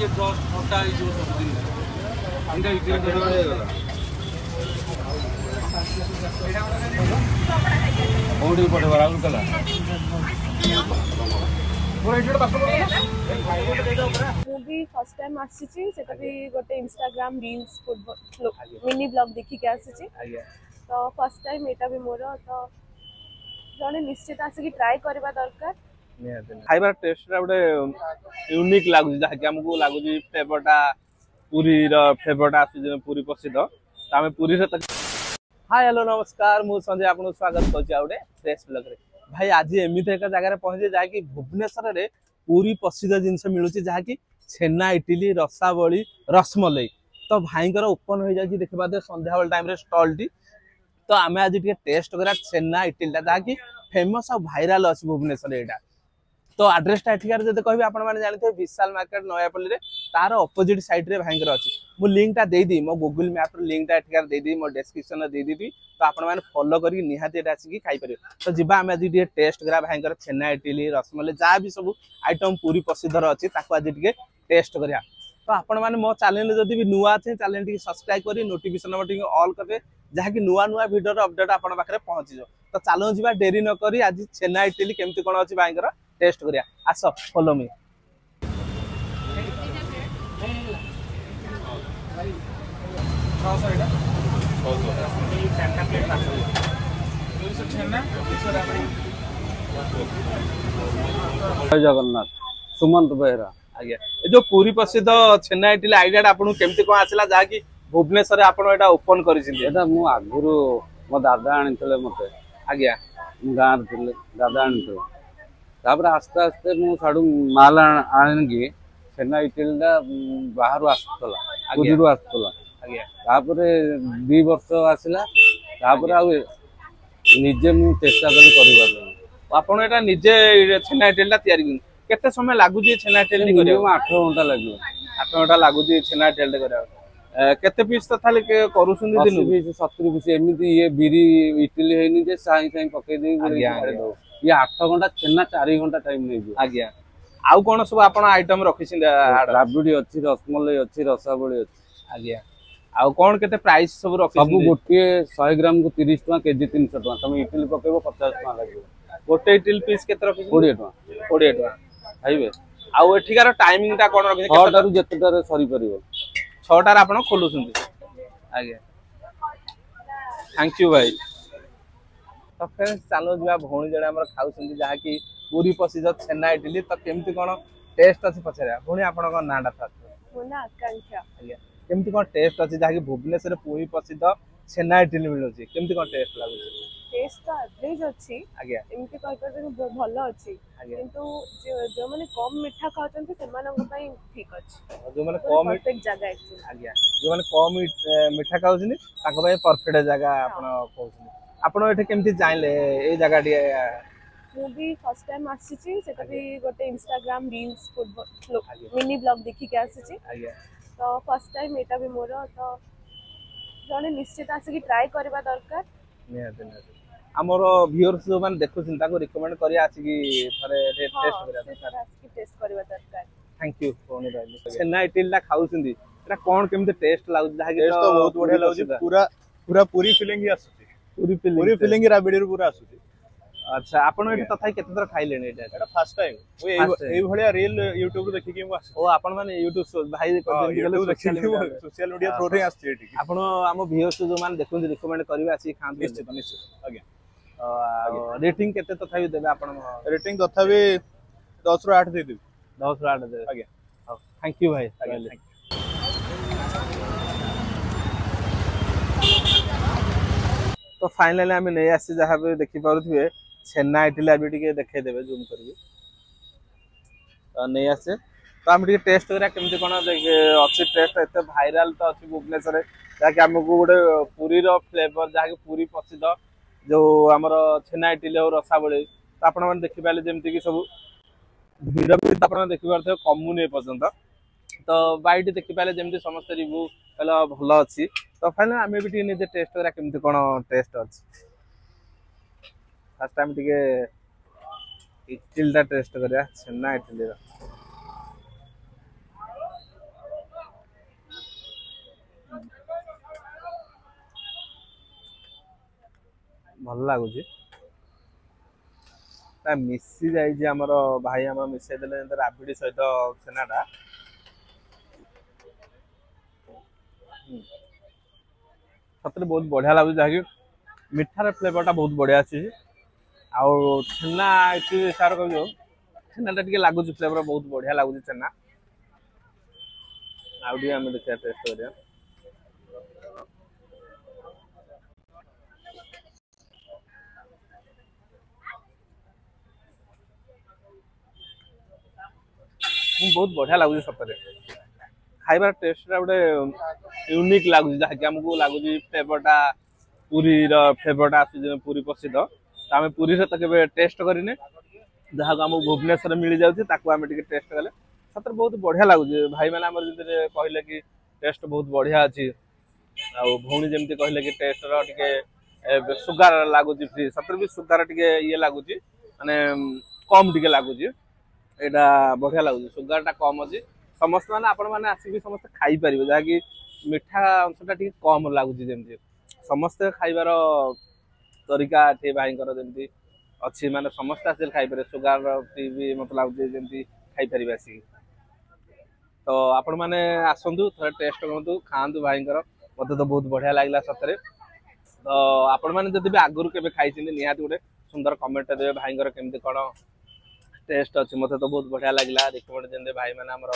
ଟିକେ ଥଣ୍ଡା ହେଇଯିବ ସବୁଦିନ ଏଇଟା ବିକ୍ରି କରିବା ହେଇଗଲା କୋଉଠି ପଠେଇବ ରାଉରକେଲା भी फर्स्ट टाइम आसी सेटा भी गोटे इंस्टाग्राम रील्स मिनी ब्लॉग देखि के आसी तो फर्स्ट टाइम एटा भी मोर तो जने निश्चित आसी ट्राई करबा दरकार खाइबार टेस्ट गोटे यूनिक लगुच जहाँकि आमको लगुच फ्लेवरटा पूरी फ्लेवरटा आस पूरी प्रसिद्ध तो आम पूरी हाय हेलो नमस्कार मु संजय आपको स्वागत करुच्ची गोटे फ्रेश ब्लॉग रे भाई आज एमती एक जगह पहुंचे जहाँकि भुवनेश्वर रे पूरी प्रसिद्ध जिनस मिलूँ जहाँकि छेना इटिली रसावली रसमलई तो भाईकर ओपन हो जाए देखा संध्या बेल टाइम स्टल टी तो आम आज टेस्ट करा छेना इटिलीटा जहाँकि फेमस और भाइराल अच्छी भुवनेश्वर यहाँ तो आड्रेसटा एठिकार जब कह जानते विशाल मार्केट नयापल्ली तार अपोजिट साइड रे भाईकर अच्छी मु लिंकटा देदी मो गूगल मैप लिंकटा एठिकार देदी मो डिस्क्रिप्शन देदी तो आपण मैंने फॉलो करके निहाती आसिक खाईपर तो जीवा आम आज टेस्ट करा भाईकर छेना इटिली रसमलाई जहाँ भी सब आइटम पूरी प्रसिद्ध अच्छी आज टेस्ट करा तो आपण मैंने मो चैनल जब भी नुआ अच्छे चैनल टी सब्सक्राइब कर नोटिफिकेशन बटन ऑल करेंगे जहाँकि नुआ नुआ भिडियो अपडेट आप पाखे पहुंच जाओ तो चलो जी डेरी नक आज छेना इटिली केमती कौन अच्छी भाईकर टेस्ट करिया आस फॉलो मी जगन्नाथ सुमंत बेहरा आज्ञा जो पूरी प्रसिद्ध छेना इटिली आइडिया आपको केमती कौन आसला जहाँकि भुवनेश्वर आपन एटा ओपन करिसिंदे मु आगुरु मो दादा आनिथिले मते आज्ञा गाँव थे दादा आनिथिले तापर आस्ते आस्ते मु साडू माल आनिकी छेना इटिलीटा बाहर आसला पुरीरू आसला तापर 2 वर्ष आसला तापर आ निजे मु चेष्टा करी आपन एटा निजे छेना इटिलीटा तयारी केते समय लागुजी छेना इटिली करियो 8 घंटा लागो 8 घंटा लागुजी छेना इटिली करियो केते पीस तो थाले के करूसुंदी दिन 70 पीस एमिति ये बिरी इटिली हेनी जे साई साई पके दे ये 8 घंटा छेना 4 घंटा टाइम नहीं आज्ञा आउ कोन सब आपण आइटम रखिसिन राबडी अछि रसमलाई अछि रसावली अछि आज्ञा आउ कोन केते प्राइस सब रखिसिन सब गोटे 100 ग्राम को 30 टका केजी 300 टका तुम इटिली पकेबो 50 टका लागो गोटे इटिली पीस केते रखिसिन 20 टका 20 टका खाइबे आउ एठिकार टाइमिंग ता कोन रखिसिन 6 टारु जतेटारे सरी परिबो 6 टार आपण खोलुसुंदी आज्ञा थैंक यू भाई तो फ्रेंड्स चलो जा भौणी जड़े आम खाऊँ जहाँ कि पूरी प्रसिद्ध छेना इटिली तो केमती कौन टेस्ट अच्छी पचारा भौणी आपण नाटा था आकांक्षा आज्ञा केमती कौन टेस्ट अच्छी जहाँ भुवनेश्वर पूरी प्रसिद्ध छेना इटिली मिलूँ केमती कौन टेस्ट लगुच टेस्ट तो एवरेज अछि आज्ञा एमती कहि भल अछि किंतु जो माने कम मिठा खाउछन्ते सेमानक पई ठीक अछि जो माने कम परफेक्ट जगह एक्चुअली आज्ञा जो माने कम मिठा खाउछनी ताको पई परफेक्ट जगह आपण कहउछनी आपण एठे केमती जाइले ए जगह डी मु भी फर्स्ट टाइम आसी सेटा भी गोटे इंस्टाग्राम रील्स मिनी ब्लॉग देखि के आसी तो फर्स्ट टाइम एटा भी मोर तो जने निश्चित आसी ट्राई करबा दरकार निहाते हमर व्यूअर्स जो माने देखुछन ताको रिकमेंड करिया आसी कि थरे टेस्ट करबा दरकार थैंक यू फोन रहली छेना इटिलीला खाउछंदी एटा कोन केमते टेस्ट लागु जहा कि टेस्ट तो बहुत बढ़िया लागु पूरा पूरा पूरी फीलिंग ही आसुची पूरी फीलिंग राबिडी रू पूरा आसुची अच्छा आपण एटा तथाई केते थर खाइलेनी एटा फर्स्ट टाइम वो एई भलिया रील YouTube रू देखि कि मु आस ओ आपण माने YouTube भाई सोशल मीडिया थ्रू रे आसची एठी आपण हम व्यूअर्स जो माने देखुन रिकमेंड करबे आसी खान निश्चित निश्चित आज्ञा रेटिंग केते तथाई देबे आपण रेटिंग तथापि 10 ରୁ 8 दे देबी 10 ରୁ 8 देबे आज्ञा थैंक यू भाई तो फाइनली आम नहीं आसी जहाँ भी देखी पारे छेना इटिली अभी देखे देवे जूम करके नहीं आसे तो आम टेस्ट करा केमती कौन अच्छी टेस्ट एत भाइराल तो अच्छी भुवनेश्वर जहाँकि आमको गोटे पूरी फ्लेवर जहाँकि पूरी प्रसिद्ध जो आमर छेना इटिली और रसावली तो आप देखिपारे जमीक सब भिड़ भी आप देखिपे कमुनि पर्यंत तो बाइट देखिपारे जमी समस्त रिव्यू कहला भल अच्छी तो फाइनल आम भी निजे टेस्ट करा केमती कौन टेस्ट अच्छी फास्ट टाइम टे इटिलीटा टेस्ट करा छेना इटिली ଭଲ ଲାଗୁଛି। ତା ମିଶି ଯାଇଛି ଆମର ଭାଇ ଆମର ମିଶେଇ ଦେଲେ ଯେମିତି ରାବିଡି ସହିତ ଛେନାଟା। ସତରେ ବହୁତ ବଢିଆ ଲାଗୁଛି, ଯାହାକି ମିଠାର ଫ୍ଲେଭରଟା ବହୁତ ବଢିଆ ଅଛି। ଆଉ ଛେନା ଏଠି ସାର୍ କହିବ ଛେନାଟା ଟିକେ ଲାଗୁଛି ଫ୍ଲେଭର ବହୁତ ବଢିଆ ଲାଗୁଛି ଛେନା। ଆଉ ଟିକେ ଆମେ ଦେଖିବା ଟେଷ୍ଟ କରିବା। ବହୁତ ବଢିଆ ଲାଗୁଛି ସତରେ, ଖାଇବାର ଟେଷ୍ଟଟା ଗୋଟେ ୟୁନିକ୍ ଲାଗୁଛି, ଯାହାକି ଆମକୁ ଲାଗୁଛି ଫ୍ଲେଭରଟା ପୁରୀର ଫ୍ଲେଭରଟା ଆସୁଛି, ପୁରୀ ପ୍ରସିଦ୍ଧ। ତ ଆମେ ପୁରୀରେ ତ କେବେ ଟେଷ୍ଟ କରିନେ, ଯାହାକୁ ଆମକୁ ଭୁବନେଶ୍ୱରରେ ମିଳିଯାଉଛି ତାକୁ ଆମେ ଟିକେ ଟେଷ୍ଟ କଲେ ସତରେ ବହୁତ ବଢିଆ ଲାଗୁଛି। ଭାଇମାନେ ଆମର ଯେମିତି କହିଲେ କି ଟେଷ୍ଟ ବହୁତ ବଢିଆ ଅଛି, ଆଉ ଭଉଣୀ ଯେମିତି କହିଲେ କି ଟେଷ୍ଟର ଟିକେ ସୁଗାର ଲାଗୁଛି ଫ୍ରି, ସତରେ ବି ସୁଗାର ଟିକେ ଇଏ ଲାଗୁଛି, ମାନେ କମ୍ ଟିକେ ଲାଗୁଛି। ଏଇଟା ବଢିଆ ଲାଗୁଛି, ସୁଗାରଟା କମ୍ ଅଛି। ସମସ୍ତେ ମାନେ ଆପଣ ମାନେ ଆସିକି ସମସ୍ତେ ଖାଇପାରିବେ, ଯାହାକି ମିଠା ଅଂଶଟା ଟିକେ କମ୍ ଲାଗୁଛି। ଯେମିତି ସମସ୍ତେ ଖାଇବାର ତରିକା ଏଠି ଭାଇଙ୍କର ଯେମିତି ଅଛି, ମାନେ ସମସ୍ତେ ଆସିକି ଖାଇପାରିବେ, ସୁଗାର ଫ୍ରି ବି ମତେ ଲାଗୁଛି ଯେମିତି ଖାଇପାରିବେ ଆସିକି। ତ ଆପଣ ମାନେ ଆସନ୍ତୁ, ଥରେ ଟେଷ୍ଟ କରନ୍ତୁ, ଖାଆନ୍ତୁ ଭାଇଙ୍କର, ମତେ ତ ବହୁତ ବଢିଆ ଲାଗିଲା ସତରେ। ତ ଆପଣ ମାନେ ଯଦି ବି ଆଗରୁ କେବେ ଖାଇଛନ୍ତି ନିହାତି ଗୋଟେ ସୁନ୍ଦର କମେଣ୍ଟ ଦେବେ ଭାଇଙ୍କର କେମିତି କଣ ଟେଷ୍ଟ ଅଛି। ମତେ ତ ବହୁତ ବଢିଆ ଲାଗିଲା, ରିକମେଣ୍ଡ ଯେମିତି ଭାଇ ମାନେ ଆମର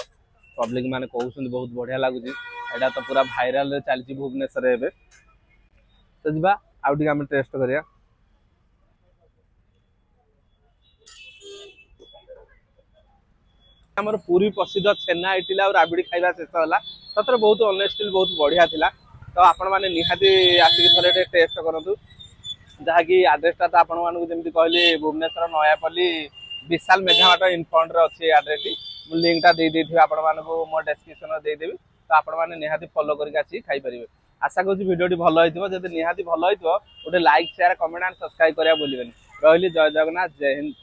ପବ୍ଲିକ ମାନେ କହୁଛନ୍ତି ବହୁତ ବଢିଆ ଲାଗୁଛି। ଏଇଟା ତ ପୁରା ଭାଇରାଲରେ ଚାଲିଛି ଭୁବନେଶ୍ୱରରେ ଏବେ। ତ ଯିବା ଆଉ ଟିକେ ଆମେ ଟେଷ୍ଟ କରିବା। ଆମର ପୁରୀ ପ୍ରସିଦ୍ଧ ଛେନା ଇଟିଲି ଆଉ ରାବିଡି ଖାଇବା ଶେଷ ହେଲା। ସତରେ ବହୁତ ଅନେଷ୍ଟଲି ବହୁତ ବଢିଆ ଥିଲା। ତ ଆପଣ ମାନେ ନିହାତି ଆସିକି ଥରେ ଟିକେ ଟେଷ୍ଟ କରନ୍ତୁ, ଯାହାକି ଆଡ୍ରେସଟା ତ ଆପଣ ମାନଙ୍କୁ ଯେମିତି କହିଲି ଭୁବନେଶ୍ୱର ନୟାପଲ୍ଲୀ ବିଶାଲ ମେଘାମାଟ ଇନଫ୍ରଣ୍ଟରେ ଅଛି ଆଡ୍ରେସଟି। ମୁଁ ଲିଙ୍କଟା ଦେଇଦେଇଥିବି ଆପଣ ମାନଙ୍କୁ ମୋ ଡେସ୍କ୍ରିପସନରେ ଦେଇଦେବି, ତ ଆପଣ ମାନେ ନିହାତି ଫଲୋ କରିକି ଆସିକି ଖାଇପାରିବେ। ଆଶା କରୁଛି ଭିଡ଼ିଓଟି ଭଲ ହେଇଥିବ, ଯଦି ନିହାତି ଭଲ ହେଇଥିବ ଗୋଟେ like share comment and subscribe କରିବା ଭୁଲିବେନି। ରହିଲି, ଜୟ ଜଗନ୍ନାଥ, ଜୟ ହିନ୍ଦ।